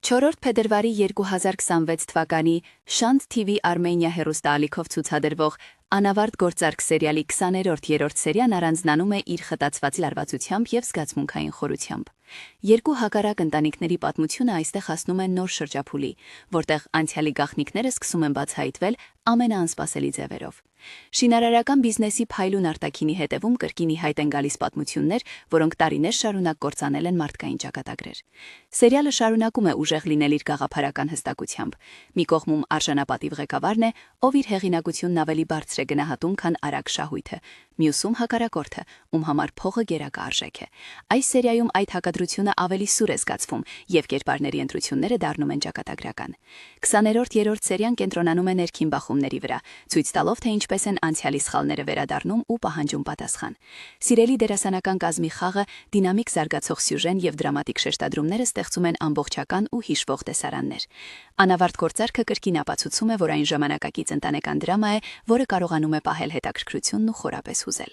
4 փետրվարի 2026 թվականի Շանթ TV Armenia հեռուստաալիքով ցուցադրվող Անավարտ գործարք սերիալի 20-րդ սերիան առանձնանում է իր խտացված լարվածությամբ եւ զգացմունքային խորությամբ։ Երկու հակառակ ընտանիքների պատմությունը այստեղ հասնում է նոր շրջափուլի, որտեղ անցյալի գաղտնիքները սկսում են բացահայտվել ամենաանսպասելի ձևերով։ Շինարարական բիզնեսի փայլուն արտաքինի հետևում կրկին ի հայտ են գալիս պատմություններ, որոնք տարիներ շարունակ կործանել են մարդկային ճակատագրեր։ Սերիալը շարունակում է ուժեղ լինել իր գաղափարական հստակությամբ։ Մի կողմում արժանապատիվ ղեկավարն է, ով իր հեղինակությունն ավելի բարձր է գնահատում, քան արագ շահույթը, մյուսում հակառակորդը, ում համար փողը գերակա արժեք է։ Այս սերիայում այդ հակադրությունը ավելի սուր է զգացվում, եւ կերպարների ընտրությունները դառնում են ճակատագրական։ 20-րդ սերիան կենտրոնանում է ներքին բախումների վրա, ցույց տալով, թե ինչպես են անցյալի սխալները վերադառնում ու պահանջում պատասխան։ Սիրելի դերասանական կազմի խաղը, դինամիկ զարգացող սյուժեն եւ դրամատիկ շեշտադրումները ստեղծում են ամբողջական ու հիշվող տեսարաններ։ Անավարտ գործարքը կրկին ապացուցում է, որ այն ժամանակակից ընտանեկան դրամա է, որը կարողանում է պահել հետաքրքրությունն ու խորապես հուզել։